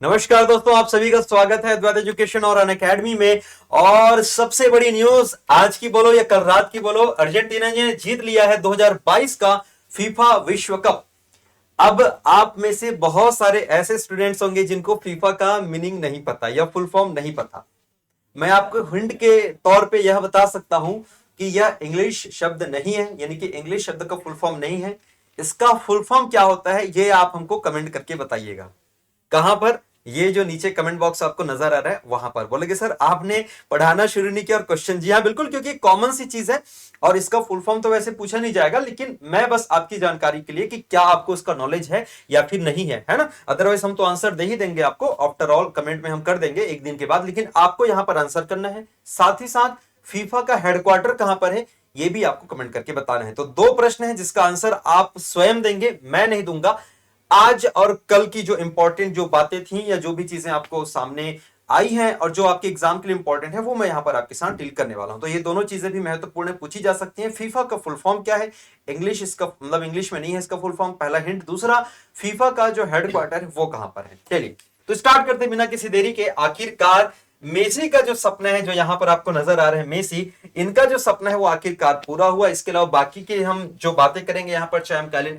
नमस्कार दोस्तों, आप सभी का स्वागत है अद्वैत एजुकेशन और अनअकैडमी में। और सबसे बड़ी न्यूज आज की बोलो या कल रात की बोलो, अर्जेंटीना ने जीत लिया है 2022 का फीफा विश्व कप। अब आप में से बहुत सारे ऐसे स्टूडेंट्स होंगे जिनको फीफा का मीनिंग नहीं पता या फुल फॉर्म नहीं पता। मैं आपको हिंट के तौर पे यह बता सकता हूं कि यह इंग्लिश शब्द नहीं है, यानी कि इंग्लिश शब्द का फुल फॉर्म नहीं है। इसका फुल फॉर्म क्या होता है ये आप हमको कमेंट करके बताइएगा। कहां पर? ये जो नीचे कमेंट बॉक्स आपको नजर आ रहा है वहां पर बोलेगे सर आपने पढ़ाना शुरू नहीं किया और क्वेश्चन। जी हाँ बिल्कुल, क्योंकि कॉमन सी चीज है और इसका फुल फॉर्म तो वैसे पूछा नहीं जाएगा, लेकिन मैं बस आपकी जानकारी के लिए कि क्या आपको इसका नॉलेज है या फिर नहीं है ना। अदरवाइज हम तो आंसर दे ही देंगे आपको, आफ्टर ऑल कमेंट में हम कर देंगे एक दिन के बाद, लेकिन आपको यहां पर आंसर करना है। साथ ही साथ फीफा का हेडक्वार्टर कहां पर है ये भी आपको कमेंट करके बताना है। तो दो प्रश्न है जिसका आंसर आप स्वयं देंगे, मैं नहीं दूंगा। आज और कल की जो इंपॉर्टेंट जो बातें थी या जो भी चीजें आपको सामने आई हैं और जो आपके एग्जाम के लिए इंपॉर्टेंट है वो मैं यहां पर आपके साथ डील करने वाला हूं। तो ये दोनों चीजें भी महत्वपूर्ण पूछी जा सकती हैं। फीफा का फुल फॉर्म क्या है? इंग्लिश इसका मतलब इंग्लिश में नहीं है इसका फुल फॉर्म, पहला हिंट। दूसरा, फीफा का जो हेडक्वार्टर है वो कहां पर है। चलिए तो स्टार्ट करते बिना किसी देरी के। आखिरकार मेसी का जो सपना है जो यहां पर आपको नजर आ रहे हैं, मेसी, इनका जो सपना है वो आखिरकार पूरा हुआ। इसके अलावा बाकी के हम जो बातें करेंगे यहां पर, चाहे हम कैलिन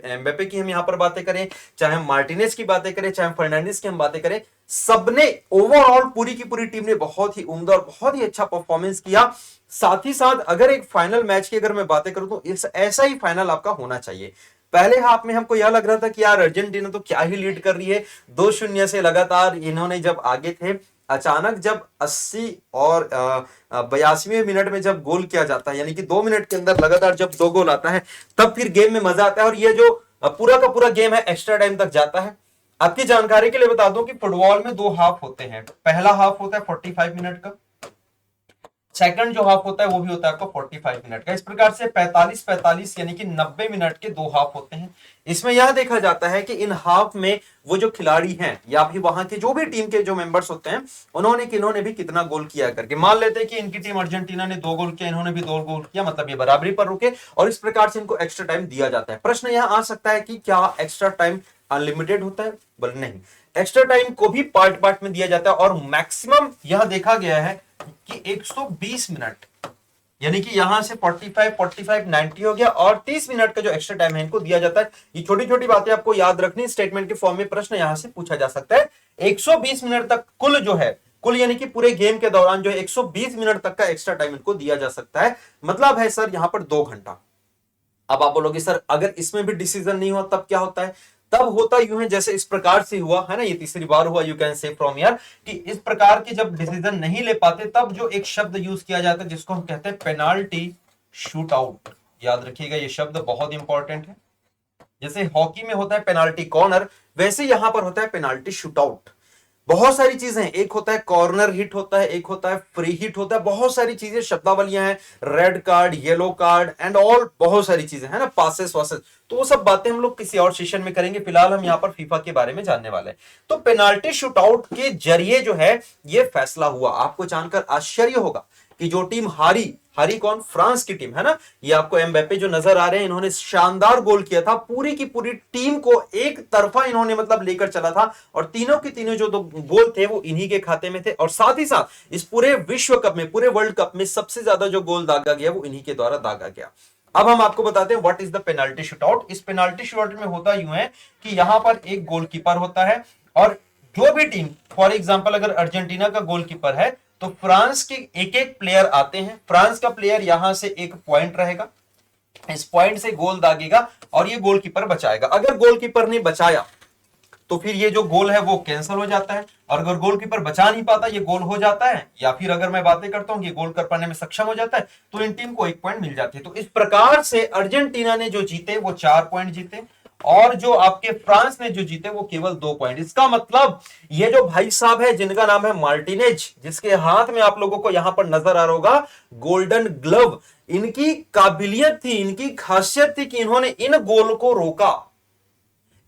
एम्बेपे की हम यहां पर बातें करें, चाहे हम मार्टिनेज की बातें करें, चाहे हम फर्नांडिस की हम बातें करें, सबने ओवरऑल पूरी की पूरी टीम ने बहुत ही उम्दा और बहुत ही अच्छा परफॉर्मेंस किया। साथ ही साथ अगर एक फाइनल मैच की अगर मैं बातें करूं तो ऐसा ही फाइनल आपका होना चाहिए। पहले हाफ में हमको यह लग रहा था कि यार अर्जेंटीना तो क्या ही लीड कर रही है, 2-0 से लगातार इन्होंने जब आगे थे। अचानक जब 80 और 82वें मिनट में जब गोल किया जाता है, यानी कि 2 मिनट के अंदर लगातार जब 2 गोल आता है, तब फिर गेम में मजा आता है। और ये जो पूरा का पूरा गेम है एक्स्ट्रा टाइम तक जाता है। आपकी जानकारी के लिए बता दूं कि फुटबॉल में दो हाफ होते हैं। पहला हाफ होता है 45 मिनट का, सेकंड जो हाफ होता है वो भी होता है आपका 45 मिनट का। इस प्रकार से 45-45 यानी कि 90 मिनट के दो हाफ होते हैं। इसमें यह देखा जाता है कि इन हाफ में वो जो खिलाड़ी हैं या फिर वहां के जो भी टीम के जो मेंबर्स होते हैं उन्होंने भी कितना गोल किया करके। मान लेते हैं कि इनकी टीम अर्जेंटीना ने 2 गोल किया, इन्होंने भी 2 गोल किया, मतलब ये बराबरी पर रुके और इस प्रकार से इनको एक्स्ट्रा टाइम दिया जाता है। प्रश्न यह आ सकता है कि क्या एक्स्ट्रा टाइम अनलिमिटेड होता है? बोले नहीं, एक्स्ट्रा टाइम को भी पार्ट पार्ट में दिया जाता है और मैक्सिमम यह देखा गया है कि 120 मिनट, यानी कि यहां से 45 90 हो गया और 30 मिनट का जो एक्स्ट्रा टाइम है इनको दिया जाता है। ये छोटी छोटी बातें आपको याद रखनी, स्टेटमेंट के फॉर्म में प्रश्न यहां से पूछा जा सकता है। 120 मिनट तक कुल जो है, कुल यानी कि पूरे गेम के दौरान जो है 120 मिनट तक का एक्स्ट्रा टाइम इनको दिया जा सकता है। मतलब है सर यहां पर 2 घंटा। अब आप बोलोगे सर अगर इसमें भी डिसीजन नहीं हुआ तब क्या होता है? तब होता यूं है जैसे इस प्रकार से हुआ है ना, ये तीसरी बार हुआ, यू कैन से फ्रॉम यार, कि इस प्रकार के जब डिसीजन नहीं ले पाते तब जो एक शब्द यूज किया जाता है जिसको हम कहते हैं पेनाल्टी शूट आउट। याद रखिएगा ये शब्द बहुत इंपॉर्टेंट है। जैसे हॉकी में होता है पेनाल्टी कॉर्नर, वैसे यहां पर होता है पेनाल्टी शूट आउट। बहुत सारी चीजें, एक होता है कॉर्नर हिट होता है, एक होता है फ्री हिट होता है, बहुत सारी चीजें शब्दावलियां हैं, red card, yellow card and all, बहुत सारी चीजें है ना, पासेस वासेस। तो वो सब बातें हम लोग किसी और सेशन में करेंगे, फिलहाल हम यहाँ पर फीफा के बारे में जानने वाले हैं। तो पेनाल्टी शूटआउट के जरिए जो है ये फैसला हुआ। आपको जानकर आश्चर्य होगा कि जो टीम हारी, हारी कौन? फ्रांस की टीम है ना। ये आपको एम्बेपे जो नजर आ रहे हैं, इन्होंने शानदार गोल किया था, पूरी की पूरी टीम को एक तरफा इन्होंने मतलब लेकर चला था और तीनों के तीनों जो दो गोल थे वो इन्हीं के खाते में थे। और साथ ही साथ इस पूरे विश्व कप में, पूरे वर्ल्ड कप में सबसे ज्यादा जो गोल दागा गया वो इन्हीं के द्वारा दागा गया। अब हम आपको बताते हैं what is the penalty shootout. इस पेनाल्टी शूटआउट में होता यूं है कि यहां पर एक गोलकीपर होता है और जो भी टीम, फॉर एग्जांपल अगर अर्जेंटीना का गोलकीपर है तो फ्रांस के एक एक प्लेयर आते हैं। फ्रांस का प्लेयर यहां से एक पॉइंट रहेगा, इस पॉइंट से गोल दागेगा और ये गोलकीपर बचाएगा। अगर गोलकीपर ने बचाया तो फिर ये जो गोल है वो कैंसिल हो जाता है, और अगर गोलकीपर बचा नहीं पाता ये गोल हो जाता है, या फिर अगर मैं बातें करता हूं कि गोल कर पाने में सक्षम हो जाता है तो इन टीम को 1 पॉइंट मिल जाती है। तो इस प्रकार से अर्जेंटीना ने जो जीते वो 4 पॉइंट जीते और जो आपके फ्रांस ने जो जीते वो केवल 2 पॉइंट। इसका मतलब ये जो भाई साहब है जिनका नाम है मार्टिनेज, जिसके हाथ में आप लोगों को यहां पर नजर आ रहा होगा गोल्डन ग्लव, इनकी काबिलियत थी, इनकी खासियत थी कि इन्होंने इन गोल को रोका।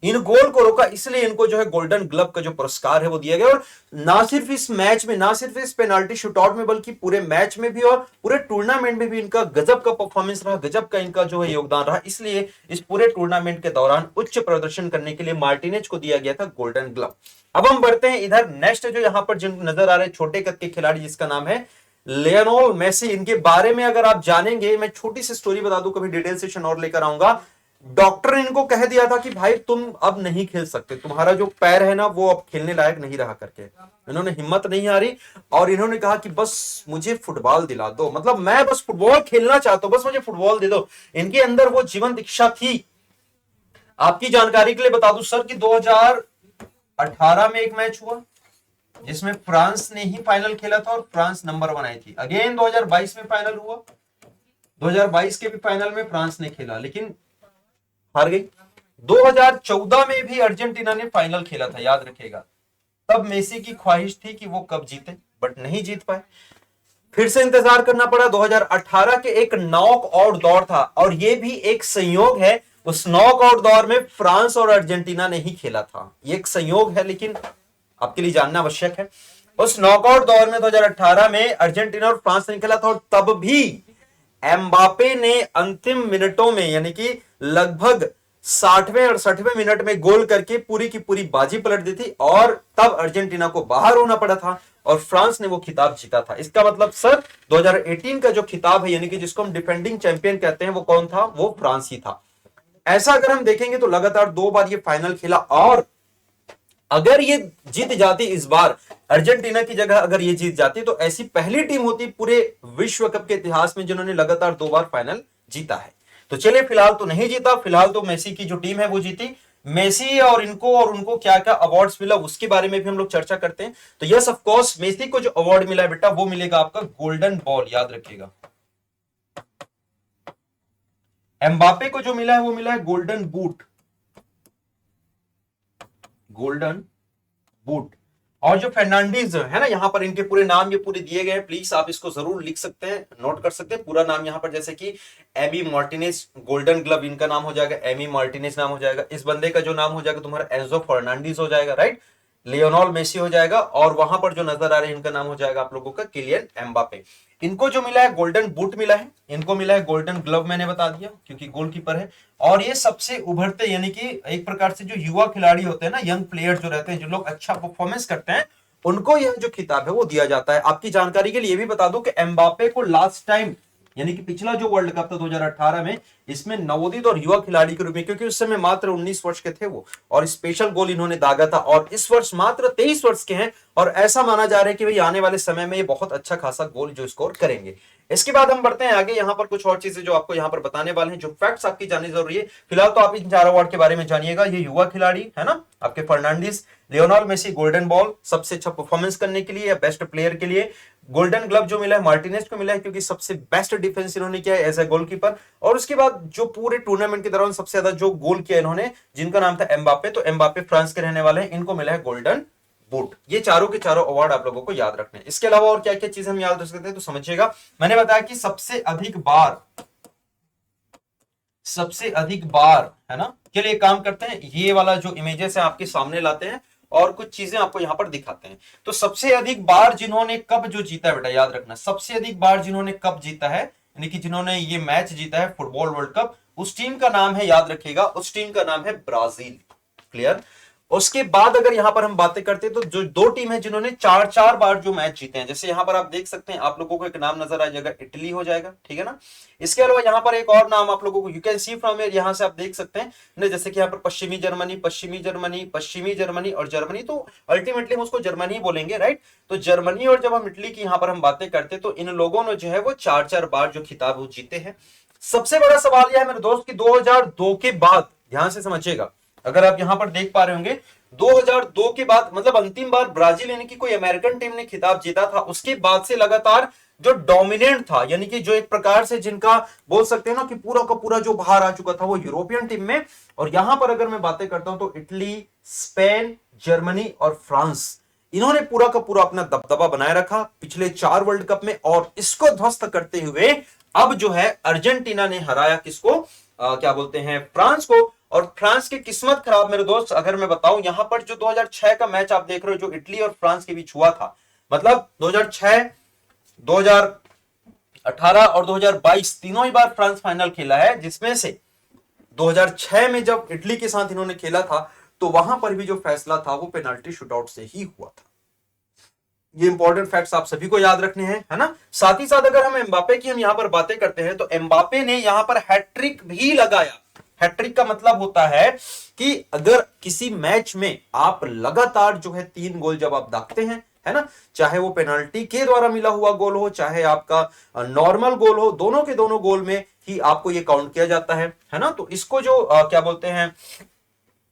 इन गोल को रोका, इसलिए इनको जो है गोल्डन ग्लव का जो पुरस्कार है वो दिया गया। और ना सिर्फ इस मैच में, ना सिर्फ इस पेनाल्टी शूटआउट में, बल्कि पूरे मैच में भी और पूरे टूर्नामेंट में भी इनका गजब का परफॉर्मेंस रहा, गजब का इनका जो है योगदान रहा। इसलिए इस पूरे टूर्नामेंट के दौरान उच्च प्रदर्शन करने के लिए मार्टिनेज को दिया गया था गोल्डन ग्लव। अब हम बढ़ते हैं इधर नेक्स्ट, जो यहां पर जिन नजर आ रहे छोटे कद के खिलाड़ी, जिसका नाम है लियोनेल मेसी। इनके बारे में अगर आप जानेंगे, मैं छोटी सी स्टोरी बता दूं, कभी डिटेल सेशन और लेकर आऊंगा। डॉक्टर ने इनको कह दिया था कि भाई तुम अब नहीं खेल सकते, तुम्हारा जो पैर है ना वो अब खेलने लायक नहीं रहा करके। इन्होंने हिम्मत नहीं हारी और इन्होंने कहा कि बस मुझे फुटबॉल दिला दो, मतलब मैं बस फुटबॉल खेलना चाहता हूं, बस मुझे फुटबॉल दे दो। इनके अंदर वो जीवंत इच्छा थी। आपकी जानकारी के लिए बता दूं सर कि 2018 में एक मैच हुआ जिसमें फ्रांस ने ही फाइनल खेला था और फ्रांस नंबर 1 आई थी। अगेन 2022 में फाइनल हुआ, 2022 के भी फाइनल में फ्रांस ने खेला लेकिन हार गई। 2014 में भी अर्जेंटीना ने फाइनल खेला था, याद रखिएगा। तब मेसी की ख्वाहिश थी कि वो कब जीते, बट नहीं जीत पाए। फिर से इंतजार करना पड़ा। 2018 के एक नॉकआउट दौर था और ये भी एक संयोग है, उस नॉकआउट दौर में फ्रांस और अर्जेंटीना ने ही खेला था। ये एक संयोग है लेकिन आपके लिए जानना आवश्यक है। उस नॉकआउट दौर में 2018 में अर्जेंटीना और फ्रांस ने खेला था और तब भी एम्बापे ने अंतिम मिनटों में, यानी कि लगभग 60वें और 60वें मिनट में गोल करके पूरी की पूरी बाजी पलट दी थी और तब अर्जेंटीना को बाहर होना पड़ा था और फ्रांस ने वो खिताब जीता था। इसका मतलब सर 2018 का जो खिताब है, यानी कि जिसको हम डिफेंडिंग चैंपियन कहते हैं, वो कौन था? वो फ्रांस ही था। ऐसा अगर हम देखेंगे तो लगातार 2 बार ये फाइनल खेला और अगर ये जीत जाती इस बार, अर्जेंटीना की जगह अगर ये जीत जाती तो ऐसी पहली टीम होती पूरे विश्व कप के इतिहास में जिन्होंने लगातार 2 बार फाइनल जीता है। तो चलिए, फिलहाल तो नहीं जीता, फिलहाल तो मेसी की जो टीम है वो जीती। मेसी और उनको क्या क्या अवार्ड्स मिला उसके बारे में भी हम लोग चर्चा करते हैं। तो यस, ऑफ कोर्स, मेसी को जो अवार्ड मिला है बेटा वो मिलेगा आपका गोल्डन बॉल, याद रखिएगा। एम्बापे को जो मिला है वो मिला है गोल्डन बूट, गोल्डन बूट। और जो फर्नांडीज है ना, यहां पर इनके पूरे नाम ये पूरे दिए गए हैं, प्लीज आप इसको जरूर लिख सकते हैं, नोट कर सकते हैं पूरा नाम यहां पर, जैसे कि एमी मार्टिनेज, गोल्डन ग्लव इनका नाम हो जाएगा, एमी मार्टिनेज नाम हो जाएगा। इस बंदे का जो नाम हो जाएगा तुम्हारा एंजो फर्नांडीज हो जाएगा, राइट। लियोनेल मेसी हो जाएगा और वहां पर जो नजर आ रहे हैं इनका नाम हो जाएगा आप लोगों का किलियन एम्बापे। इनको जो मिला है गोल्डन बूट मिला है, इनको मिला है गोल्डन ग्लव, मैंने बता दिया क्योंकि गोलकीपर है। और ये सबसे उभरते, यानी कि एक प्रकार से जो युवा खिलाड़ी होते हैं ना, यंग प्लेयर जो रहते हैं, जो लोग अच्छा परफॉर्मेंस करते हैं, उनको यह जो खिताब है वो दिया जाता है। आपकी जानकारी के लिए भी बता दूं कि एम्बापे को लास्ट टाइम, यानी कि पिछला जो वर्ल्ड कप था 2018 में, इसमें नवोदित और युवा खिलाड़ी के रूप में, क्योंकि उस समय मात्र 19 वर्ष के थे वो, और स्पेशल गोल इन्होंने दागा था। और इस वर्ष मात्र 23 वर्ष के हैं और ऐसा माना जा रहा है कि भाई आने वाले समय में ये बहुत अच्छा खासा गोल जो स्कोर करेंगे। इसके बाद हम बढ़ते हैं आगे, यहां पर कुछ और चीजें जो आपको यहां पर बताने वाले हैं, जो फैक्ट्स आपकी जाननी जरूरी है। फिलहाल तो आप इन 4 अवार्ड के बारे में जानिएगा। ये युवा खिलाड़ी है ना आपके Fernandez, Lionel Messi golden ball सबसे अच्छा परफॉर्मेंस करने के लिए या बेस्ट प्लेयर के लिए, गोल्डन ग्लव जो मिला है मार्टिनेज को मिला है क्योंकि सबसे बेस्ट डिफेंस इन्होंने किया है एज ए गोलकीपर। और उसके बाद जो पूरे टूर्नामेंट के दौरान सबसे ज्यादा जो गोल किया इन्होंने, जिनका नाम था एम्बापे, तो एम्बापे फ्रांस के रहने वाले हैं, इनको मिला है गोल्डन बूट। ये चारों के चारों अवार्ड आप लोगों को याद रखने हैं। इसके अलावा और क्या क्या चीजें हम याद रख सकते हैं तो समझिएगा। मैंने बताया कि सबसे अधिक बार है ना। चलिए एक काम करते हैं, ये वाला जो इमेजेस है आपके सामने लाते हैं और कुछ चीजें आपको यहां पर दिखाते हैं। तो सबसे अधिक बार जिन्होंने कब जो जीता है बेटा, याद रखना, सबसे अधिक बार जिन्होंने कब जीता है, यानी कि जिन्होंने ये मैच जीता है फुटबॉल वर्ल्ड कप, उस टीम का नाम है, याद रखिएगा, उस टीम का नाम है ब्राजील। क्लियर। उसके बाद अगर यहां पर हम बातें करते हैं तो जो 2 टीम है जिन्होंने 4-4 बार जो मैच जीते हैं, जैसे यहां पर आप देख सकते हैं, आप लोगों को एक नाम नजर आ जाएगा, इटली हो जाएगा, ठीक है ना। इसके अलावा यहां पर एक और नाम आप लोगों को, you can see from here, यहां से आप देख सकते हैं ना, जैसे कि यहां पर पश्चिमी जर्मनी और जर्मनी, तो अल्टीमेटली हम उसको जर्मनी बोलेंगे, राइट। तो जर्मनी और जब हम इटली की यहां पर हम बातें करते हैं तो इन लोगों ने जो है वो 4-4 बार जो खिताब वो जीते हैं। सबसे बड़ा सवाल यह है मेरे दोस्त कि 2002 के बाद, ध्यान से समझिएगा, अगर आप यहां पर देख पा रहे होंगे, 2002 के बाद मतलब अंतिम बार ब्राजील यानी कि कोई अमेरिकन टीम ने खिताब जीता था, उसके बाद से लगातार जो डोमिनेंट था, यानी कि जो एक प्रकार से जिनका बोल सकते हैं ना कि पूरा का पूरा जो बाहर आ चुका था, वो यूरोपियन टीम में। और यहां पर अगर मैं बातें करता हूं तो इटली, स्पेन, जर्मनी और फ्रांस, इन्होंने पूरा का पूरा अपना दबदबा बनाए रखा पिछले 4 वर्ल्ड कप में। और इसको ध्वस्त करते हुए अब जो है अर्जेंटीना ने हराया किसको, क्या बोलते हैं, फ्रांस को। और फ्रांस की किस्मत खराब मेरे दोस्त, अगर मैं बताऊं, यहां पर जो 2006 का मैच आप देख रहे हो जो इटली और फ्रांस के बीच हुआ था, मतलब 2006, 2018 और 2022 तीनों ही बार फ्रांस फाइनल खेला है, जिसमें से 2006 में जब इटली के साथ इन्होंने खेला था तो वहां पर भी जो फैसला था वो पेनाल्टी शूटआउट से ही हुआ था। ये इंपॉर्टेंट फैक्ट्स आप सभी को याद रखने हैं, है ना। साथ ही साथ अगर हम एम्बापे की हम यहां पर बातें करते हैं तो एम्बापे ने यहां पर हैट्रिक भी लगाया। हैट्रिक का मतलब होता है कि अगर किसी मैच में आप लगातार जो है 3 गोल जब आप दागते हैं, है ना, चाहे वो पेनाल्टी के द्वारा मिला हुआ गोल हो चाहे आपका नॉर्मल गोल हो, दोनों के दोनों गोल में ही आपको ये काउंट किया जाता है ना। तो इसको जो क्या बोलते हैं,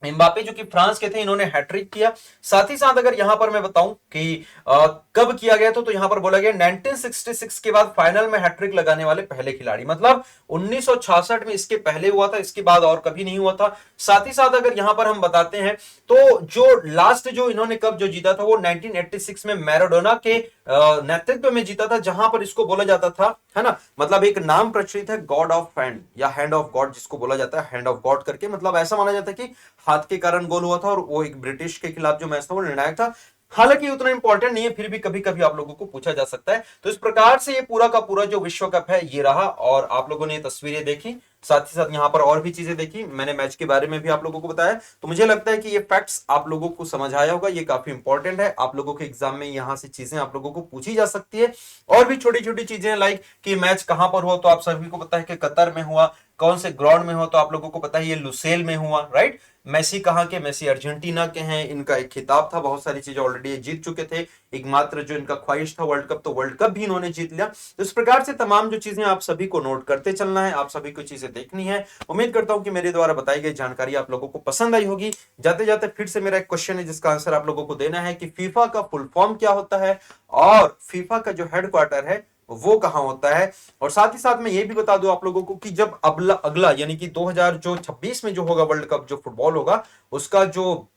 एम्बापे जो कि फ्रांस के थे, इन्होंने हैट्रिक किया। साथ ही साथ अगर यहां पर मैं बताऊं कि कब किया गया था, तो यहां पर बोला गया 1966 के बाद फाइनल में हैट्रिक लगाने वाले पहले खिलाड़ी, मतलब 1966 में इसके पहले हुआ था, इसके बाद और कभी नहीं हुआ था। साथ ही साथ अगर यहां पर हम बताते हैं तो जो लास्ट जो इन्होंने कप जो जीता था वो 1986 में मैराडोना के नेतृत्व में जीता था, जहां पर इसको बोला जाता था, है ना, मतलब एक नाम प्रचलित है गॉड ऑफ हैंड या हैंड ऑफ गॉड, जिसको बोला जाता है हैंड ऑफ गॉड करके, मतलब ऐसा माना जाता है कि हाथ के कारण गोल हुआ था और वो एक ब्रिटिश के खिलाफ जो मैच था वो निर्णायक था। हालांकि उतना इंपॉर्टेंट नहीं है, फिर भी कभी कभी आप लोगों को पूछा जा सकता है। तो इस प्रकार से ये पूरा का पूरा जो विश्व कप है ये रहा, और आप लोगों ने ये तस्वीरें देखी, साथ ही साथ यहां पर और भी चीजें देखी, मैंने मैच के बारे में भी आप लोगों को बताया। तो मुझे लगता है कि ये फैक्ट्स आप लोगों को समझ आया होगा, ये काफी इंपॉर्टेंट है, आप लोगों के एग्जाम में यहां से चीजें आप लोगों को पूछी जा सकती है। और भी छोटी छोटी चीजें लाइक कि मैच कहां पर हुआ, तो आप सभी को पता है कि कतर में हुआ, कौन से ग्राउंड में हुआ, तो आप लोगों को पता है ये लुसेल में हुआ, राइट। मेसी कहाँ के, मेसी अर्जेंटीना के हैं, इनका एक खिताब था, बहुत सारी चीजें ऑलरेडी जीत चुके थे, एकमात्र जो इनका ख्वाहिश था वर्ल्ड कप, तो वर्ल्ड कप भी इन्होंने जीत लिया। तो इस प्रकार से तमाम जो चीजें आप सभी को नोट करते चलना है, आप सभी को चीजें देखनी है। उम्मीद करता हूं कि मेरे द्वारा बताई गई जानकारी आप लोगों को पसंद आई होगी। जाते जाते फिर से मेरा एक क्वेश्चन है जिसका आंसर आप लोगों को देना है कि फीफा का फुल फॉर्म क्या होता है और फीफा का जो हेडक्वार्टर है वो कहां होता है। और साथ ही साथ मैं ये भी बता दूं आप लोगों को कि जब अगला यानी कि 2026 में जो होगा वर्ल्ड कप जो फुटबॉल होगा, उसका जो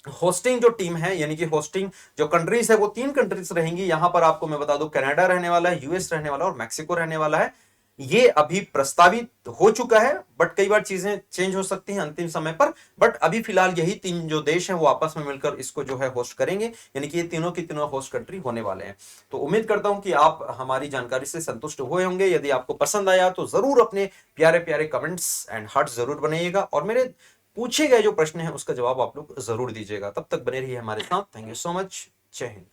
होस्टिंग जो टीम है यानी कि होस्टिंग जो कंट्रीज है वो 3 कंट्रीज रहेंगी। यहां पर आपको मैं बता दूं कनाडा रहने वाला है, यूएस रहने वाला है और मैक्सिको रहने वाला है। ये अभी प्रस्तावित हो चुका है, बट कई बार चीजें चेंज हो सकती हैं अंतिम समय पर। बट अभी फिलहाल यही 3 जो देश हैं वो आपस में मिलकर इसको जो है होस्ट करेंगे, यानी कि ये तीनों की तीनों होस्ट कंट्री होने वाले हैं। तो उम्मीद करता हूं कि आप हमारी जानकारी से संतुष्ट हुए होंगे। यदि आपको पसंद आया तो जरूर अपने प्यारे प्यारे कमेंट्स एंड हार्ट जरूर बनाइएगा, और मेरे पूछे गए जो प्रश्न है उसका जवाब आप लोग जरूर दीजिएगा। तब तक बने रहिए हमारे साथ। Thank you so much. जय हिंद।